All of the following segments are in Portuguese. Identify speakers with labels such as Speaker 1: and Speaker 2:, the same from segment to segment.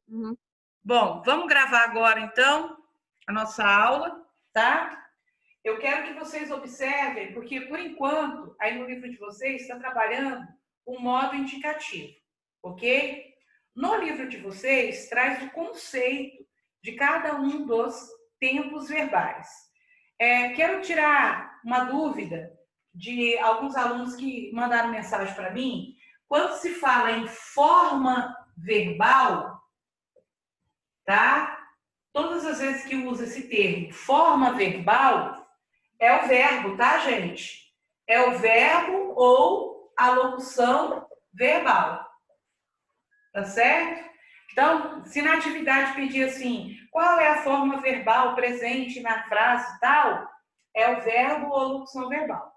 Speaker 1: Uhum.
Speaker 2: Bom, vamos gravar agora, então, a nossa aula, tá? Eu quero que vocês observem, porque, por enquanto, aí no livro de vocês está trabalhando o modo indicativo, ok? No livro de vocês, traz o conceito de cada um dos tempos verbais. Quero tirar uma dúvida de alguns alunos que mandaram mensagem para mim. Quando se fala em forma verbal, tá? Todas as vezes que usa esse termo, forma verbal, é o verbo, tá, gente? É o verbo ou a locução verbal. Tá certo? Então, se na atividade pedir assim, qual é a forma verbal presente na frase tal, é o verbo ou locução verbal.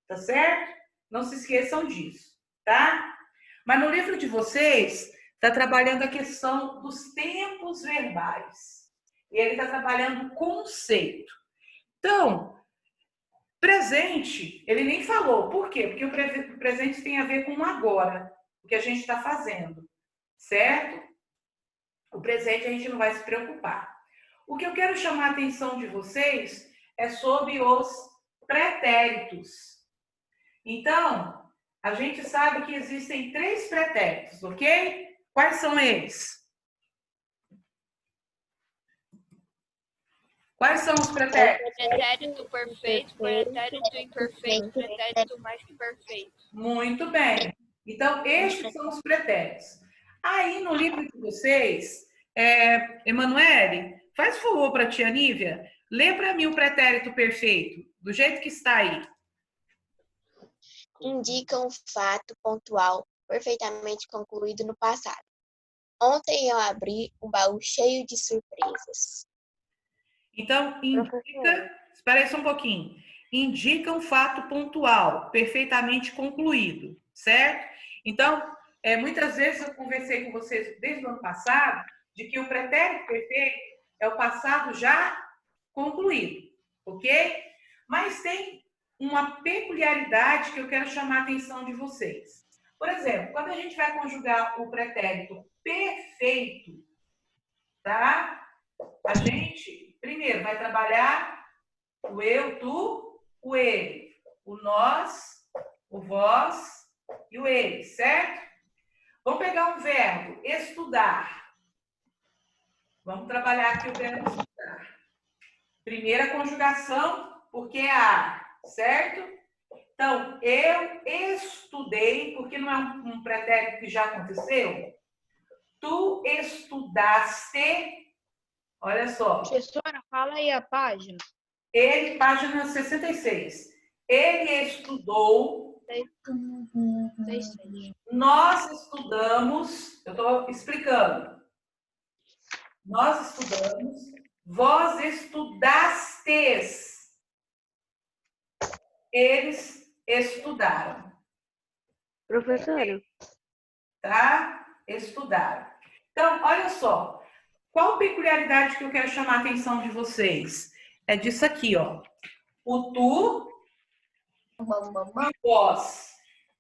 Speaker 2: Tá certo? Não se esqueçam disso, tá? Mas no livro de vocês, está trabalhando a questão dos tempos verbais. E ele está trabalhando o conceito. Então, presente, ele nem falou. Por quê? Porque o presente tem a ver com o agora, o que a gente está fazendo, certo? O presente a gente não vai se preocupar. O que eu quero chamar a atenção de vocês é sobre os pretéritos. Então, a gente sabe que existem 3 pretéritos, ok? Quais são eles? Quais são os pretéritos?
Speaker 1: Pretérito perfeito, pretérito imperfeito, pretérito mais que perfeito.
Speaker 2: Muito bem. Então, estes são os pretéritos. Aí, no livro de vocês, Emanuele, faz favor para a tia Nívia, lê para mim o pretérito perfeito, do jeito que está aí.
Speaker 3: Indica um fato pontual perfeitamente concluído no passado. Ontem eu abri um baú cheio de surpresas.
Speaker 2: Então, espera aí só um pouquinho. Indica um fato pontual, perfeitamente concluído, certo? Então, muitas vezes eu conversei com vocês desde o ano passado de que o pretérito perfeito é o passado já concluído, ok? Mas tem uma peculiaridade que eu quero chamar a atenção de vocês. Por exemplo, quando a gente vai conjugar o pretérito perfeito, tá? A gente, primeiro, vai trabalhar o eu, tu, o ele, o nós, o vós e o ele, certo? Vamos pegar um verbo, estudar. Vamos trabalhar aqui o verbo estudar. Primeira conjugação, porque é a, certo? Então, eu estudei, porque não é um pretérito que já aconteceu. Tu estudaste. Olha só.
Speaker 1: Professora, fala aí a página.
Speaker 2: Ele, página 66. Ele estudou. Nós estudamos. Eu estou explicando. Nós estudamos. Vós estudastes. Eles estudaram.
Speaker 4: Professora.
Speaker 2: Tá? Estudaram. Então, olha só. Qual peculiaridade que eu quero chamar a atenção de vocês? É disso aqui, ó. O tu e o vós,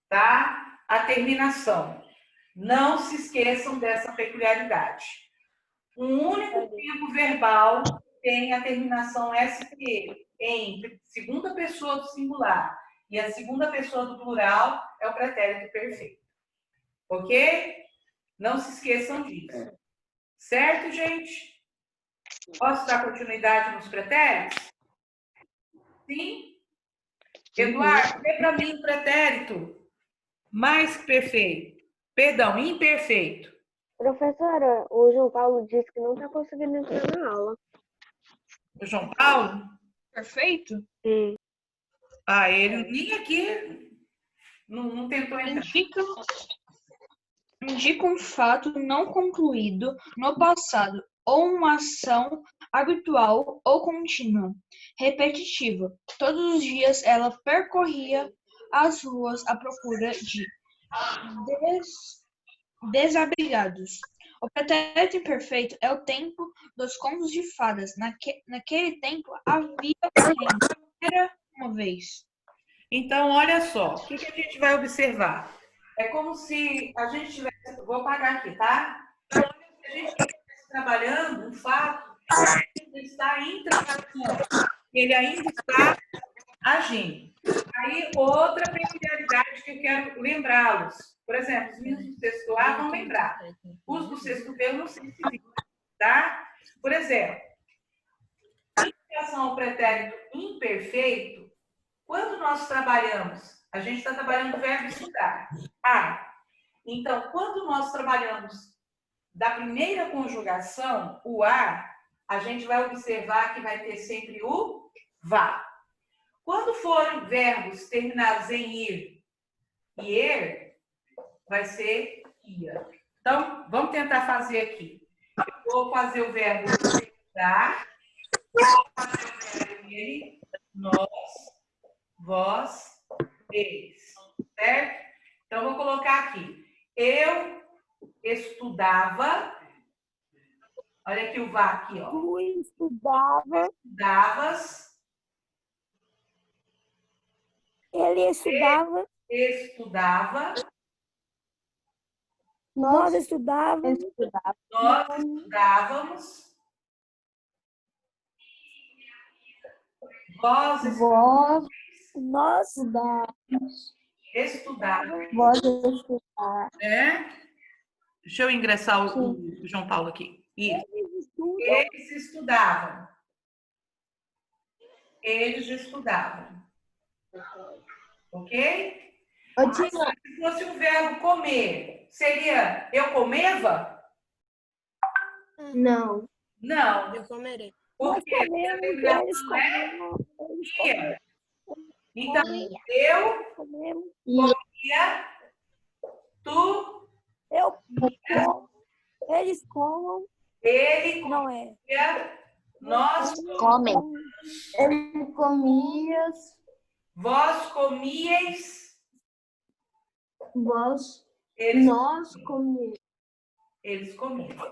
Speaker 2: tá? A terminação. Não se esqueçam dessa peculiaridade. Um único tempo verbal tem a terminação SPE em segunda pessoa do singular e a segunda pessoa do plural é o pretérito perfeito. Ok? Não se esqueçam disso. Certo, gente? Posso dar continuidade nos pretéritos? Sim? Eduardo, lê para mim o pretérito mais que perfeito. Perdão, imperfeito.
Speaker 4: Professora, o João Paulo disse que não está conseguindo entrar na aula.
Speaker 2: O João Paulo?
Speaker 1: Perfeito?
Speaker 4: Sim.
Speaker 2: Ah, ele nem aqui não tentou entrar.
Speaker 5: Indica um fato não concluído no passado ou uma ação habitual ou contínua, repetitiva. Todos os dias ela percorria as ruas à procura de desabrigados. O pretérito imperfeito é o tempo dos contos de fadas. Naquele tempo havia um reino. Era uma vez.
Speaker 2: Então, olha só, o que a gente vai observar? É como se a gente tivesse... Vou apagar aqui, tá? Então, olha, se a gente trabalhando um fato que ainda está em transição. Ele ainda está agindo. Aí, outra peculiaridade que eu quero lembrá-los. Por exemplo, os meninos do sexto A vão lembrar. Os do sexto B eu não sei se viram, tá? Por exemplo, em relação ao pretérito imperfeito, quando nós trabalhamos, a gente está trabalhando o verbo estudar. Então, quando nós trabalhamos da primeira conjugação, o a gente vai observar que vai ter sempre o vá. Quando forem verbos terminados em ir e er, vai ser ia. Então, vamos tentar fazer aqui. Eu vou fazer o verbo estudar, vou fazer o verbo ele, nós, vós, eles. Certo? Então, vou colocar aqui. Eu estudava. Olha aqui o vá aqui, ó.
Speaker 4: Tu estudava.
Speaker 2: Estudavas.
Speaker 4: Ele estudava.
Speaker 2: Estudava.
Speaker 4: Nós estudávamos.
Speaker 2: Nós estudávamos. Vós
Speaker 4: Nós
Speaker 2: estudávamos.
Speaker 4: Vós estudar.
Speaker 2: Deixa eu ingressar o João Paulo aqui. Isso. Eles estudavam. Eles estudavam. Ok? Mas, se fosse o verbo comer, seria eu comeva?
Speaker 4: Não.
Speaker 2: Não.
Speaker 1: Eu comerei.
Speaker 2: Porque a terminação é ia. Então, eu comia, tu
Speaker 4: Eu como. Eles comam.
Speaker 2: ele
Speaker 4: Não é.
Speaker 2: comia, nós
Speaker 3: Comem.
Speaker 4: Ele comia.
Speaker 2: vós comieis,
Speaker 4: Vós.
Speaker 2: eles,
Speaker 4: Nós comíamos.
Speaker 2: eles comiam.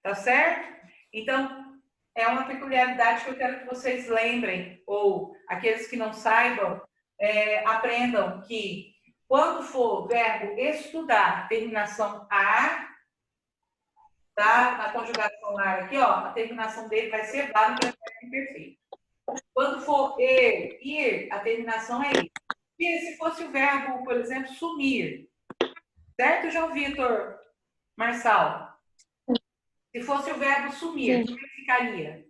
Speaker 2: Tá certo? Então, é uma peculiaridade que eu quero que vocês lembrem, ou aqueles que não saibam, aprendam que quando for verbo estudar, terminação a, tá? Na conjugação lar aqui, ó, a terminação dele vai ser vá no pretérito imperfeito. Quando for ir, a terminação é ir. E se fosse o verbo, por exemplo, sumir, certo, João Vitor Marçal? Se fosse o verbo sumir, como ficaria?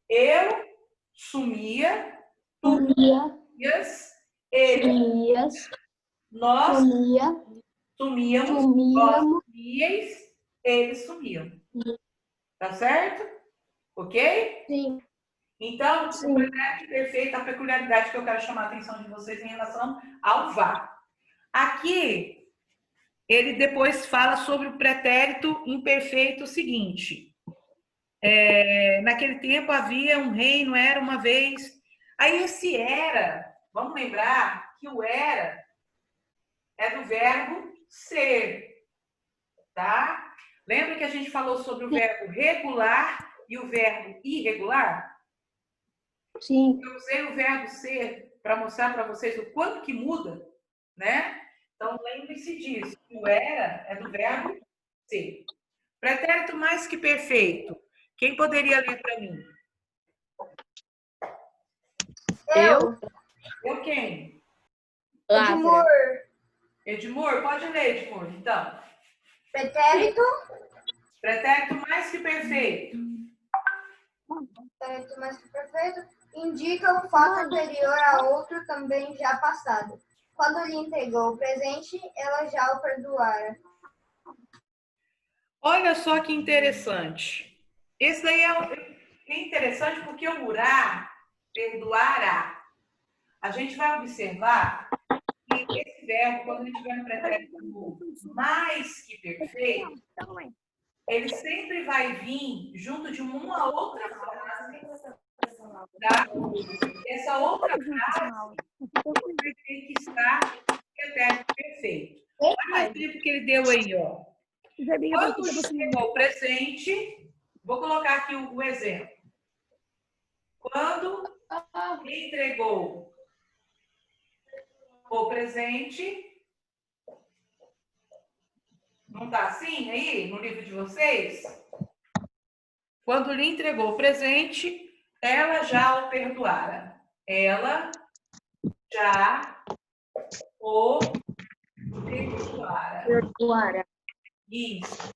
Speaker 2: Eu sumia, tu sumias, ele, nós sumíamos, vós sumíeis, eles sumiam. Tá certo? Ok?
Speaker 4: Sim.
Speaker 2: Então, o pretérito perfeito, a peculiaridade que eu quero chamar a atenção de vocês em relação ao vá. Aqui, ele depois fala sobre o pretérito imperfeito seguinte. Naquele tempo havia um reino, era uma vez. Aí esse era, vamos lembrar que o era é do verbo ser, tá? Lembra que a gente falou sobre o verbo regular e o verbo irregular?
Speaker 4: Sim.
Speaker 2: Eu usei o verbo ser para mostrar para vocês o quanto que muda, né? Então, lembre-se disso. O era é do verbo ser. Pretérito mais que perfeito. Quem poderia ler para mim? Eu quem?
Speaker 4: Edmur.
Speaker 2: Edmur, pode ler, Edmur, então.
Speaker 4: Pretérito.
Speaker 2: Pretérito mais que perfeito.
Speaker 6: Pretérito mais que perfeito indica o fato anterior a outro também já passado. Quando lhe entregou o presente, ela já o perdoara.
Speaker 2: Olha só que interessante. Esse daí é interessante porque o urá, perdoará. A gente vai observar que esse verbo, quando ele tiver no pretérito mais que perfeito, ele sempre vai vir junto de uma outra frase. Tá? Essa outra frase vai ter que estar no pretérito perfeito. Olha o exemplo que ele deu aí, ó. Quando chegou o presente, vou colocar aqui o exemplo. Quando entregou o presente, não está assim aí no livro de vocês? Quando lhe entregou o presente, ela já o perdoara. Ela já o perdoara. Isso.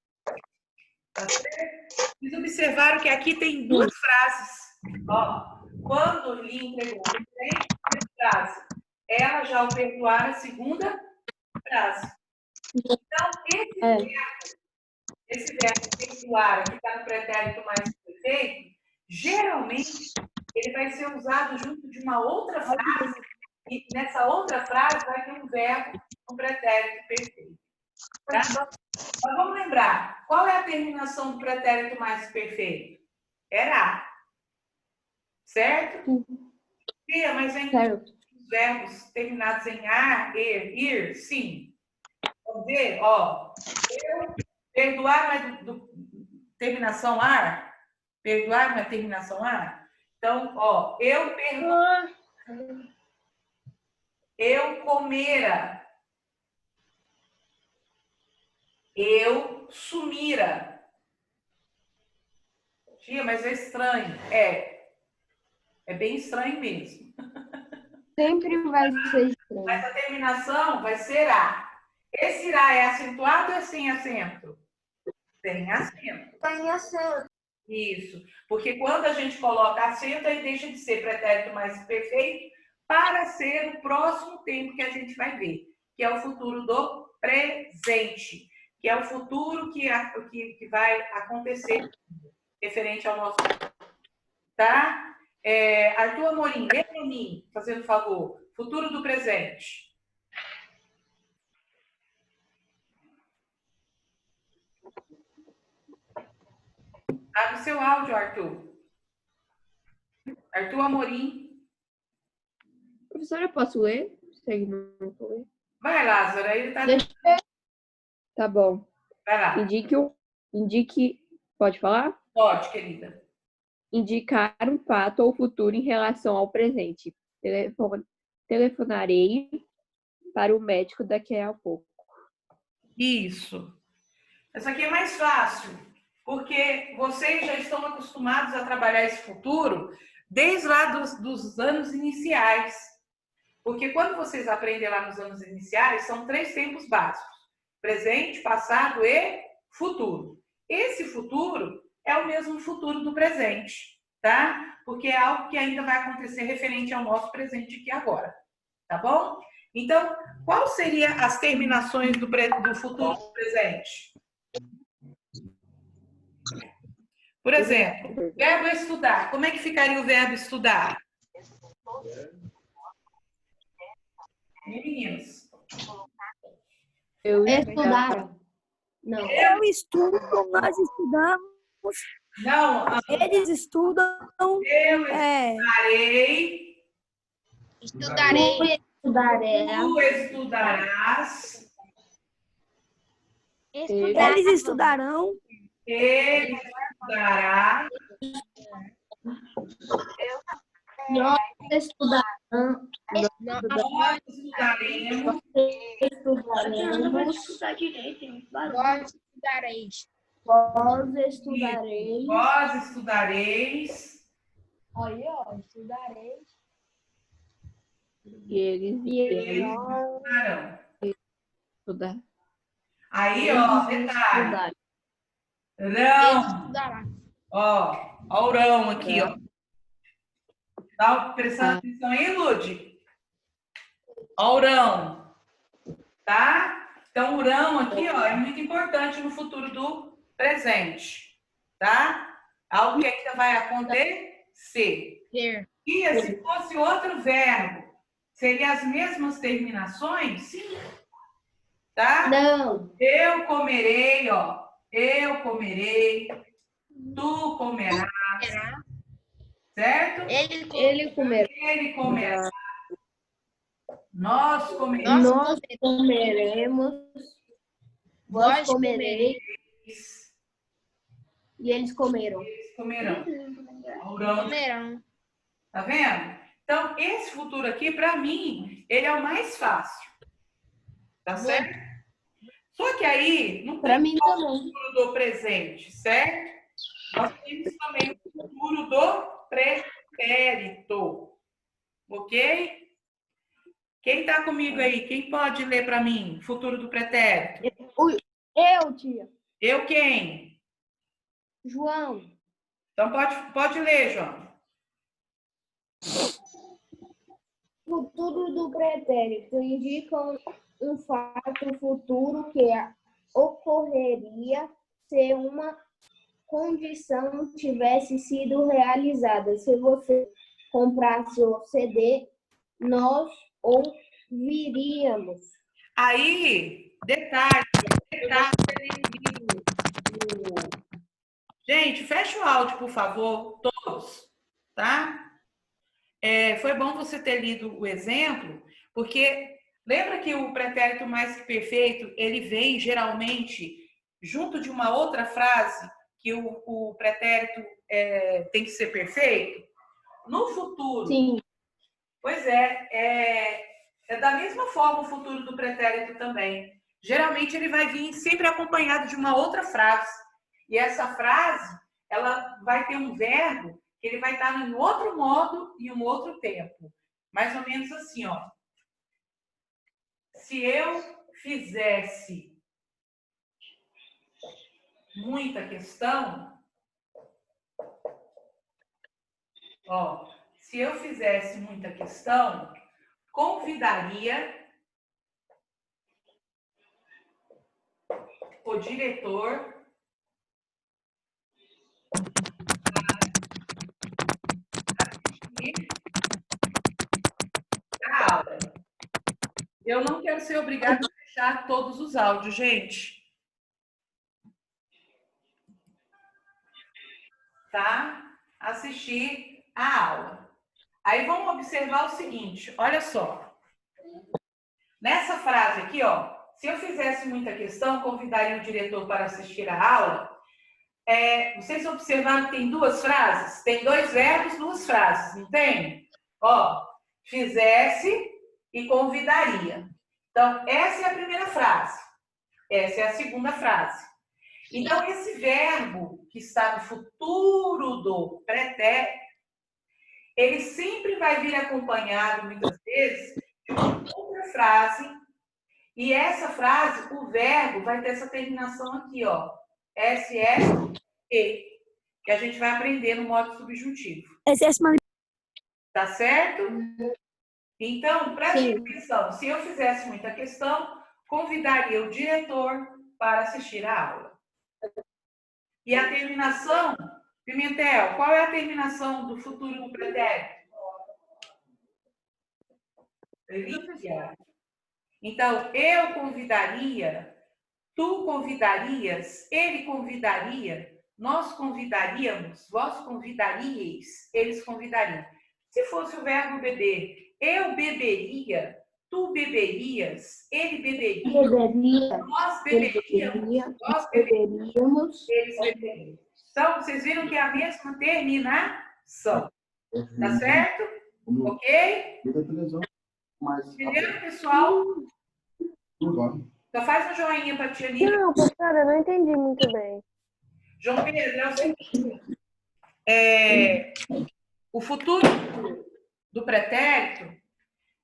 Speaker 2: Tá certo? Vocês observaram que aqui tem duas frases. Ó, quando lhe entregou o presente, primeira frase. Ela já o perdoara, segunda frase. Então, esse verbo perdoar, que está no pretérito mais perfeito, geralmente ele vai ser usado junto de uma outra frase, e nessa outra frase vai ter um verbo, um pretérito perfeito. Tá? Mas vamos lembrar, qual é a terminação do pretérito mais perfeito? Era. Certo? Sim, mas vem os verbos terminados em ar, ir, sim. Vamos ver, ó. Perdoar não é terminação ar? Perdoar não é terminação ar? Então, ó, eu perdoar. Eu comera. Eu sumira. Tia, mas é estranho. É bem estranho mesmo.
Speaker 7: Sempre vai ser estranho.
Speaker 2: Mas a terminação vai ser a. Esse irá é acentuado ou é sem acento? Sem acento.
Speaker 6: Tem acento.
Speaker 2: Isso. Porque quando a gente coloca acento, aí deixa de ser pretérito mais perfeito para ser o próximo tempo que a gente vai ver, que é o futuro do presente, que é o futuro que vai acontecer referente ao nosso. Tá? Arthur Amorim, lê para mim, fazendo favor. Futuro do presente. Abre o seu áudio, Arthur. Arthur Amorim.
Speaker 7: Professora, eu posso ler? Segue no ler.
Speaker 2: Vai, Lázaro, ele tá.
Speaker 7: Tá bom.
Speaker 2: Vai lá.
Speaker 7: Indique. Pode falar?
Speaker 2: Pode, querida.
Speaker 7: Indicar um fato ou futuro em relação ao presente. Telefonarei para o médico daqui a pouco.
Speaker 2: Isso. Essa aqui é mais fácil, porque vocês já estão acostumados a trabalhar esse futuro desde lá dos anos iniciais. Porque quando vocês aprendem lá nos anos iniciais, são 3 tempos básicos: presente, passado e futuro. Esse futuro é o mesmo futuro do presente, tá? Porque é algo que ainda vai acontecer referente ao nosso presente aqui agora, tá bom? Então, qual seriam as terminações do futuro do presente? Por exemplo, verbo estudar. Como é que ficaria o verbo estudar? Meninos.
Speaker 7: Estudaram.
Speaker 8: Não. Eu estudo, nós estudamos.
Speaker 2: Não.
Speaker 8: Eles estudam.
Speaker 2: Eu estudarei.
Speaker 3: Estudarei.
Speaker 2: Tu estudarás.
Speaker 8: Eles estudarão.
Speaker 2: Ele estudará.
Speaker 3: Nós estudaremos.
Speaker 2: Nós estudaremos.
Speaker 3: Vós estudareis.
Speaker 2: Vós estudareis.
Speaker 6: Aí, ó, estudareis.
Speaker 7: E eles
Speaker 2: estudarão.
Speaker 7: estudar.
Speaker 2: Aí, ó, detalhe. Rão. Ó o rão aqui, ó. Tá prestando atenção aí, Lude? Ó o rão. Tá? Então, o rão aqui, ó, é muito importante no futuro do presente. Tá? Algo que ainda vai acontecer. E se fosse outro verbo, seriam as mesmas terminações? Sim. Tá?
Speaker 3: Não.
Speaker 2: Eu comerei, ó. Eu comerei. Tu comerás. Certo?
Speaker 3: Ele comerá.
Speaker 2: Ele comerá. Nós comeremos.
Speaker 3: Nós comeremos. Vós comereis. E eles comeram.
Speaker 2: Eles comerão. Comerão. Tá vendo? Então, esse futuro aqui, para mim, ele é o mais fácil. Tá certo? Só que aí, não
Speaker 3: Para
Speaker 2: tem
Speaker 3: mim
Speaker 2: só o
Speaker 3: também.
Speaker 2: futuro do presente, certo? Nós temos futuro do pretérito. Ok? Quem está comigo aí? Quem pode ler para mim? Futuro do pretérito.
Speaker 8: Eu, tia.
Speaker 2: Eu quem?
Speaker 8: João.
Speaker 2: Então pode ler, João.
Speaker 6: Futuro do pretérito indica um fato futuro que ocorreria se uma condição tivesse sido realizada. Se você comprasse o CD, nós ouviríamos.
Speaker 2: Aí, detalhe. Gente, fecha o áudio, por favor, todos, tá? Foi bom você ter lido o exemplo, porque lembra que o pretérito mais que perfeito, ele vem geralmente junto de uma outra frase que o pretérito tem que ser perfeito? No futuro.
Speaker 8: Sim.
Speaker 2: Pois é da mesma forma o futuro do pretérito também. Geralmente ele vai vir sempre acompanhado de uma outra frase. E essa frase, ela vai ter um verbo que ele vai estar em outro modo e um outro tempo. Mais ou menos assim, ó. Se eu fizesse muita questão, ó, se eu fizesse muita questão, convidaria o diretor a aula. Eu não quero ser obrigada a fechar todos os áudios, gente. Tá? Assistir a aula. Aí vamos observar o seguinte, olha só. Nessa frase aqui, ó, se eu fizesse muita questão, convidaria o diretor para assistir a aula. Vocês observaram que tem duas frases? Tem dois verbos, duas frases, não tem? Ó, fizesse e convidaria. Então, essa é a primeira frase. Essa é a segunda frase. Então, esse verbo que está no futuro do pretérito, ele sempre vai vir acompanhado, muitas vezes, de uma outra frase. E essa frase, o verbo vai ter essa terminação aqui, ó. S-S-E, que a gente vai aprender no modo subjuntivo. Tá certo? Então, preste atenção. Se eu fizesse muita questão, convidaria o diretor para assistir a aula. E a terminação, Pimentel, qual é a terminação do futuro do pretérito? Ria. Então, eu convidaria, tu convidarias, ele convidaria, nós convidaríamos, vós convidaríeis, eles convidariam. Se fosse o verbo beber, eu beberia, tu beberias, ele beberia, nós beberíamos, vós beberíamos, eles beberiam. Então, vocês viram que é a mesma terminação. Tá certo? Ok? Entendeu, pessoal? Só faz um joinha para a tia Lívia.
Speaker 4: Não, professora, eu não entendi muito bem.
Speaker 2: João Pedro, é o seguinte. O futuro do pretérito,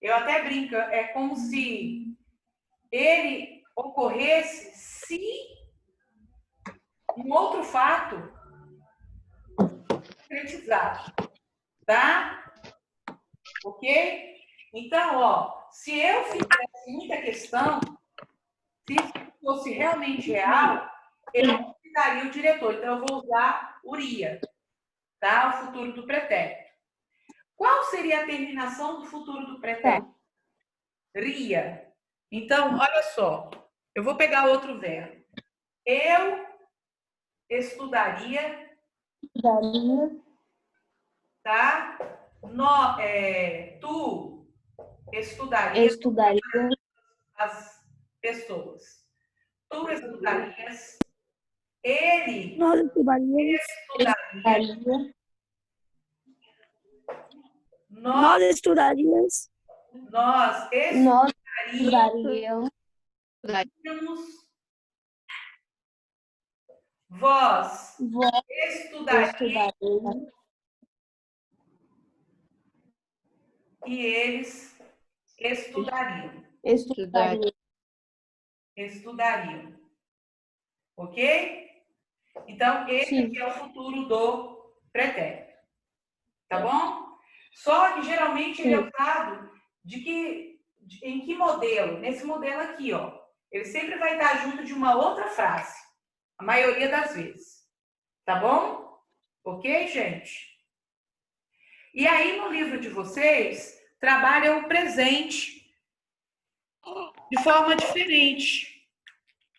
Speaker 2: eu até brinco, é como se ele ocorresse se um outro fato concretizado. Tá? Ok? Então, ó, se eu fizesse muita questão, se isso fosse realmente real, eu convidaria o diretor. Então, eu vou usar uria, tá? O futuro do pretérito. Qual seria a terminação do futuro do pretérito? Ria. Então, olha só. Eu vou pegar outro verbo. Eu estudaria, tá? Tu estudarias as pessoas. Tu estudarias. Ele estudaria. Nós
Speaker 8: estudaríamos.
Speaker 2: Nós estudaríamos. Vós estudaríeis. e eles estudariam. Estudariam. Ok? Então, esse aqui é o futuro do pretérito. Tá bom? Só que geralmente ele é usado em que modelo? Nesse modelo aqui, ó. Ele sempre vai estar junto de uma outra frase. A maioria das vezes. Tá bom? Ok, gente? E aí, no livro de vocês, trabalha o presente de forma diferente.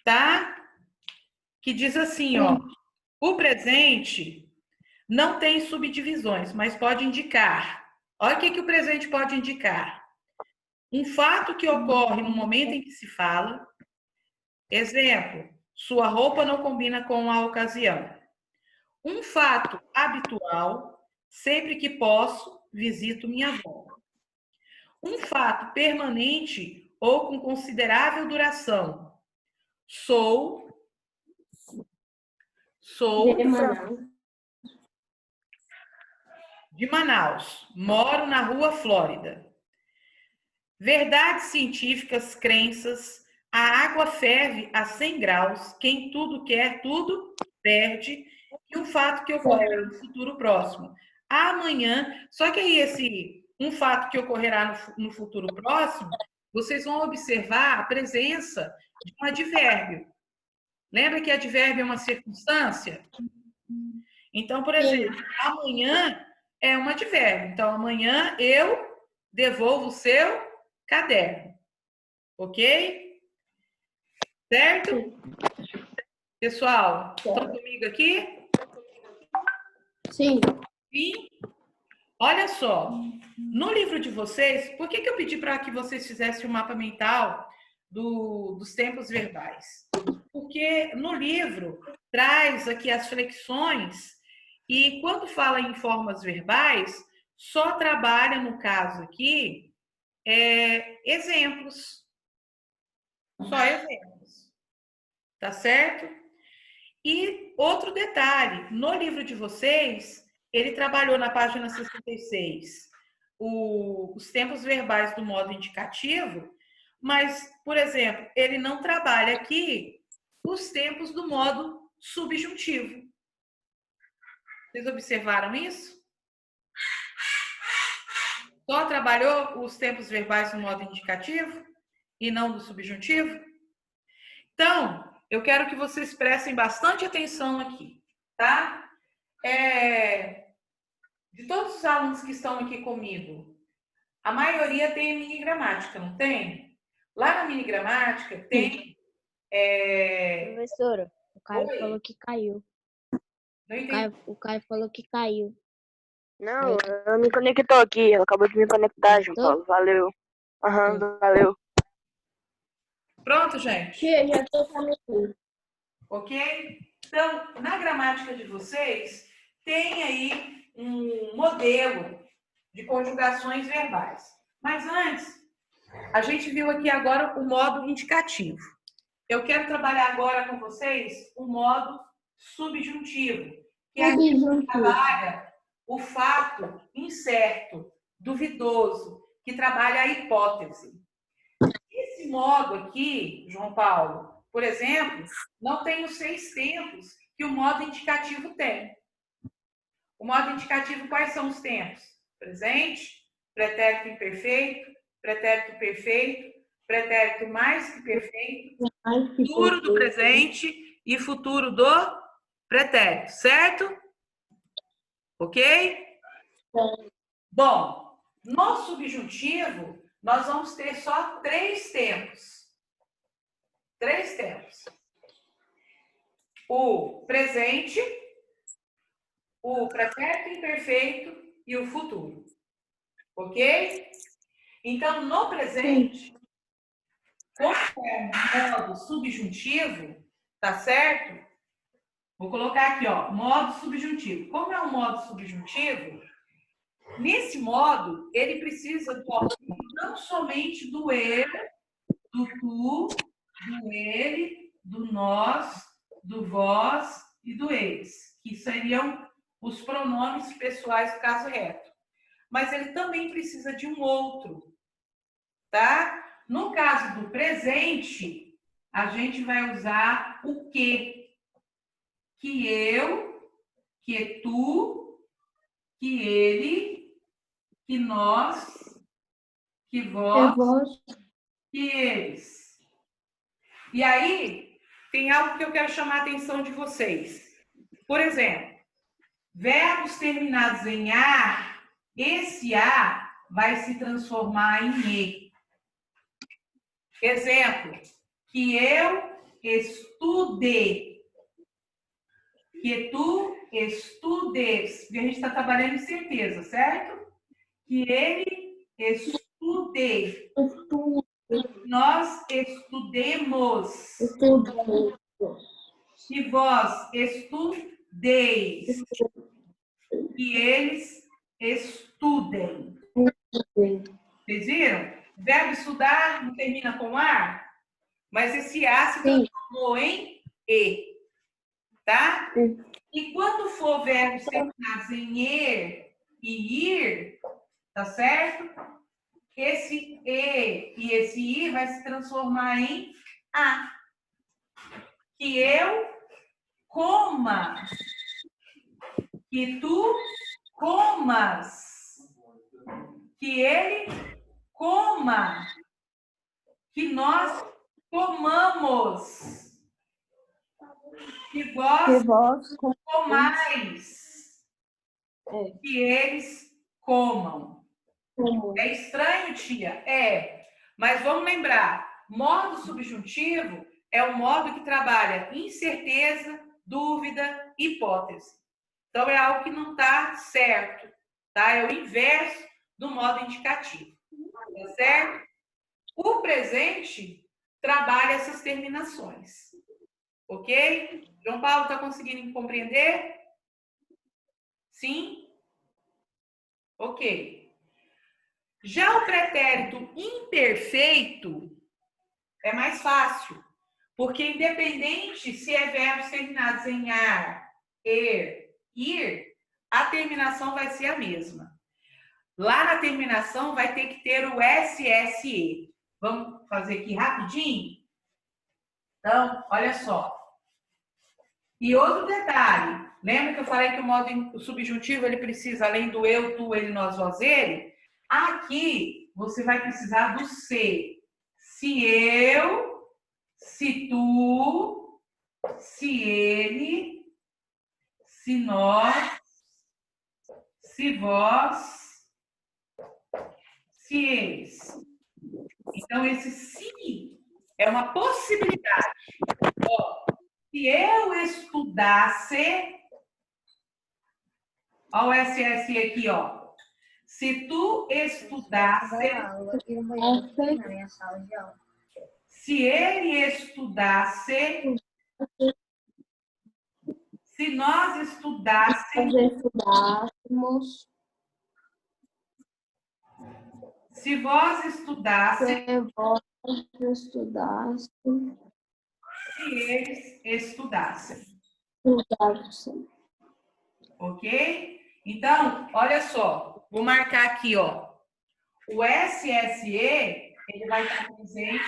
Speaker 2: Tá? Que diz assim, ó. O presente não tem subdivisões, mas pode indicar. Olha o que o presente pode indicar. Um fato que ocorre no momento em que se fala. Exemplo, sua roupa não combina com a ocasião. Um fato habitual, sempre que posso, visito minha avó. Um fato permanente ou com considerável duração. Sou de Manaus. Moro na Rua Flórida. Verdades científicas, crenças. A água ferve a 100 graus. Quem tudo quer, tudo perde. E um fato que ocorrerá no futuro próximo. Amanhã, só que aí um fato que ocorrerá no futuro próximo, vocês vão observar a presença de um advérbio. Lembra que advérbio é uma circunstância? Então, por exemplo, amanhã é um advérbio. Então, amanhã eu devolvo o seu caderno. Ok? Certo? Pessoal, estão comigo aqui?
Speaker 4: Sim.
Speaker 2: Sim? Olha só, no livro de vocês, por que eu pedi para que vocês fizessem um mapa mental dos tempos verbais? Porque no livro traz aqui as flexões e quando fala em formas verbais, só trabalha, no caso aqui, exemplos. Só exemplos. Tá certo? E outro detalhe, no livro de vocês, ele trabalhou na página 66 os tempos verbais do modo indicativo, mas, por exemplo, ele não trabalha aqui os tempos do modo subjuntivo. Vocês observaram isso? Só trabalhou os tempos verbais do modo indicativo e não do subjuntivo? Então, eu quero que vocês prestem bastante atenção aqui, tá? De todos os alunos que estão aqui comigo, a maioria tem mini gramática, não tem? Lá na mini gramática tem...
Speaker 8: Professora, o Caio
Speaker 2: Oi?
Speaker 8: falou que caiu.
Speaker 2: Não entendi.
Speaker 8: O Caio falou que caiu.
Speaker 4: Não, ela me conectou aqui. Ela acabou de me conectar, João Paulo. Valeu. Valeu.
Speaker 2: Pronto, gente?
Speaker 8: Tia, já tô começando.
Speaker 2: Ok? Então, na gramática de vocês, tem aí um modelo de conjugações verbais. Mas antes, a gente viu aqui agora o modo indicativo. Eu quero trabalhar agora com vocês o modo subjuntivo, que é aqui que trabalha o fato incerto, duvidoso, que trabalha a hipótese. Esse modo aqui, João Paulo, por exemplo, não tem os 6 tempos que o modo indicativo tem. O modo indicativo, quais são os tempos? Presente, pretérito imperfeito, pretérito perfeito, pretérito mais que perfeito, futuro do presente e futuro do pretérito, certo? Ok? Bom, no subjuntivo, nós vamos ter só 3 tempos. 3 tempos. O presente, o pretérito imperfeito e o futuro. Ok? Então, no presente, como é um modo subjuntivo, tá certo? Vou colocar aqui, ó, modo subjuntivo. Como é um modo subjuntivo, nesse modo, ele precisa do auxílio não somente do ele, do tu, do ele, do nós, do vós e do eles, que seriam os pronomes pessoais do caso reto. mas ele também precisa de um outro, tá? No caso do presente, a gente vai usar o que. Que eu, que tu, que ele, que nós, que vós, que eles. E aí, tem algo que eu quero chamar a atenção de vocês. Por exemplo, verbos terminados em A, esse A vai se transformar em E. Exemplo, que eu estude. Que tu estudes. Porque a gente está trabalhando em certeza, certo? Que ele estude. Nós estudemos. Que vós estudeis. Que eles estudem. Vocês viram? O verbo estudar não termina com A, mas esse A se transformou em E. Tá? E quando for verbos terminados em er e ir, tá certo? Esse e e esse ir vai se transformar em a. Que eu coma. Que tu comas. Que ele coma. Que nós comamos. Que vós comais. Que eles comam. É estranho, tia? É. Mas vamos lembrar, modo subjuntivo é um modo que trabalha incerteza, dúvida, hipótese. Então, é algo que não está certo, tá? É o inverso do modo indicativo, tá certo? O presente trabalha essas terminações, ok? João Paulo, está conseguindo compreender? Sim? Ok. Já o pretérito imperfeito é mais fácil, porque independente se é verbos terminados em ar, er, ir, a terminação vai ser a mesma. Lá na terminação vai ter que ter o SSE. Vamos fazer aqui rapidinho? Então, olha só. E outro detalhe, lembra que eu falei que o modo subjuntivo ele precisa, além do eu, tu, ele, nós, vós, ele? Aqui você vai precisar do se. Se eu, se tu, se ele, se nós, se vós, se eles. Então, esse se é uma possibilidade. Ó, se eu estudasse, ó o SSI aqui, ó. Se tu estudasse, se ele estudasse, se nós estudássemos, se vós estudassem, se eles estudassem. Ok? Então, olha só, vou marcar aqui, ó. O SSE, ele vai estar presente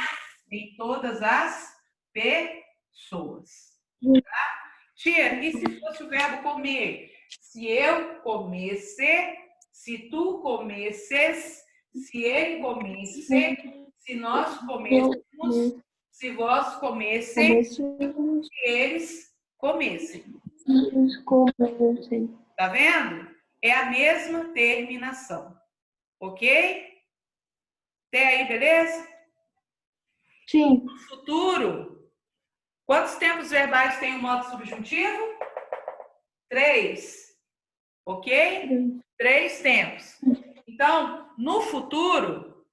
Speaker 2: em todas as pessoas. Tá? Tia, e se fosse o verbo comer? Se eu comesse, se tu comesses, se ele comesse, se nós comêssemos, se vós comesseis, se eles comessem. Tá vendo? É a mesma terminação. Ok? Até aí, beleza?
Speaker 8: Sim.
Speaker 2: No futuro, quantos tempos verbais tem o modo subjuntivo? 3. Ok? 3 tempos. Então, no futuro,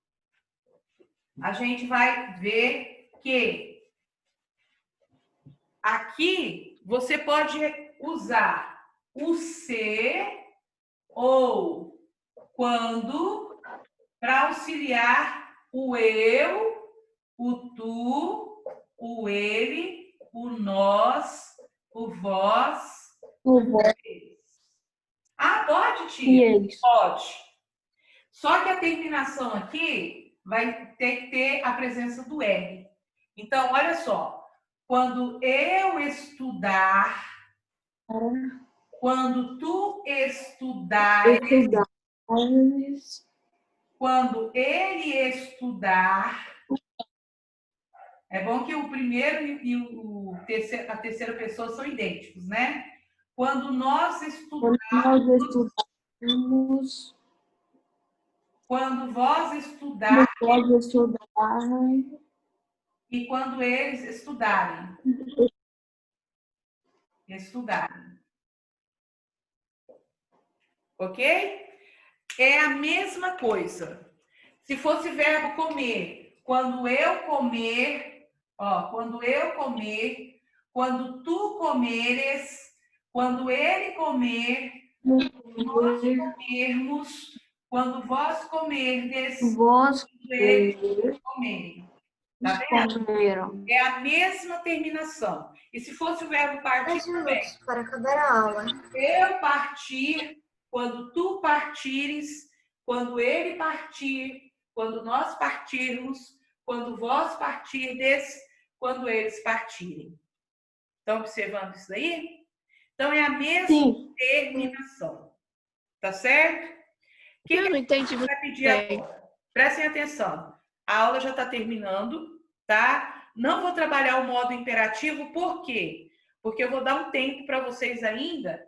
Speaker 2: a gente vai ver que aqui você pode usar o se ou quando para auxiliar o eu, o tu, o ele, o nós, o vós, o eles. Ah, pode, tia? Pode. Só que a terminação aqui vai ter que ter a presença do R. Então, olha só. Quando eu estudar, quando tu estudares, quando ele estudar. É bom que o primeiro e a terceira pessoa são idênticos, né? Quando nós estudarmos, quando vós estudar e quando eles estudarem. Ok? É a mesma coisa. Se fosse verbo comer, quando eu comer, ó, quando eu comer, quando tu comeres, quando ele comer, quando nós comermos, quando vós comerdes, quando eles comerem. Tá vendo? É a mesma terminação. E se fosse o verbo partir
Speaker 6: 10
Speaker 2: também.
Speaker 6: minutos para acabar a aula.
Speaker 2: Eu partir, quando tu partires, quando ele partir, quando nós partirmos, quando vós partirdes, quando eles partirem. Estão observando isso daí? Então, é a mesma terminação. Tá certo? O que
Speaker 7: Eu não entendi
Speaker 2: a gente
Speaker 7: muito
Speaker 2: vai pedir
Speaker 7: bem.
Speaker 2: agora? Prestem atenção. A aula já está terminando, tá? Não vou trabalhar o modo imperativo, por quê? Porque eu vou dar um tempo para vocês ainda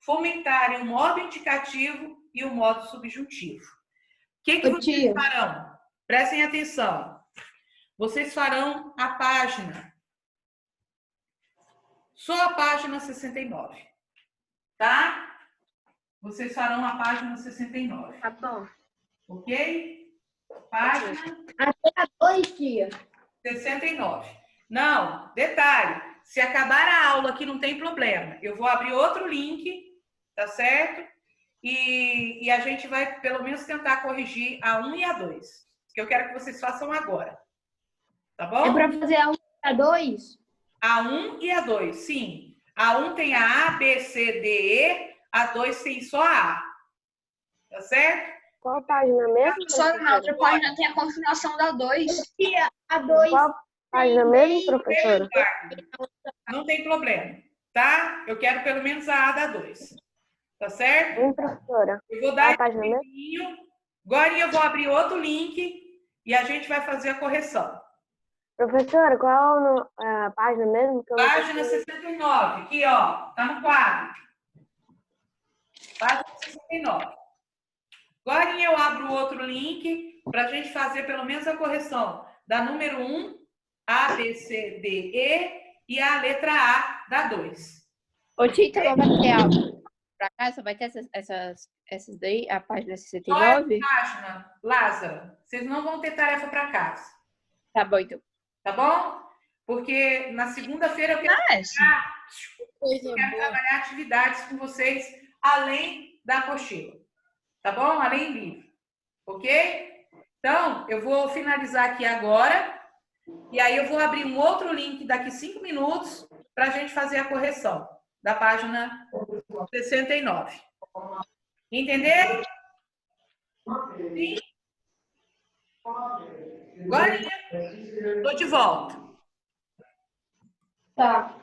Speaker 2: fomentarem o modo indicativo e o modo subjuntivo. O que vocês farão? Prestem atenção. Vocês farão a página. Só a página 69. Tá? Vocês farão a página 69.
Speaker 6: Tá bom.
Speaker 2: Ok? Página
Speaker 6: Até 2 dias.
Speaker 2: 69. Não, detalhe. Se acabar a aula aqui, não tem problema. Eu vou abrir outro link, tá certo? E a gente vai, pelo menos, tentar corrigir a 1 e a 2. Que eu quero que vocês façam agora. Tá bom?
Speaker 6: É para fazer a 1 e a 2?
Speaker 2: A 1 e a 2, sim. A 1 tem a A, B, C, D, E. A 2 tem só a A. Tá certo?
Speaker 4: Qual página mesmo?
Speaker 5: Só na outra página tem a continuação da 2.
Speaker 6: A 2.
Speaker 4: Qual página mesmo, professora?
Speaker 2: Não tem problema, tá? Eu quero pelo menos a A da 2. Tá certo?
Speaker 4: Hein, professora?
Speaker 2: Eu vou
Speaker 4: Qual
Speaker 2: dar
Speaker 4: a página
Speaker 2: esse
Speaker 4: mesmo?
Speaker 2: tempinho. Agora eu vou abrir outro link e a gente vai fazer a correção.
Speaker 4: Professora, qual a página mesmo? Que eu não
Speaker 2: Página 69. Aqui, ó. Tá no quadro. Página 69. Agora eu abro outro link para a gente fazer pelo menos a correção da número 1, A, B, C, D, E e a letra A da 2.
Speaker 7: Ô, Tita, não vai ter aula pra cá? Só vai ter essas daí, a página
Speaker 2: Só essa
Speaker 7: 69?
Speaker 2: página, Lázaro, vocês não vão ter tarefa para casa.
Speaker 7: Tá bom, então.
Speaker 2: Tá bom? Porque na segunda-feira eu quero trabalhar atividades com vocês além da apostila. Tá bom? Além livre. Ok? Então, eu vou finalizar aqui agora. E aí eu vou abrir um outro link daqui 5 minutos para a gente fazer a correção da página 69. Entenderam? Sim? Agora estou de volta.
Speaker 6: Tá.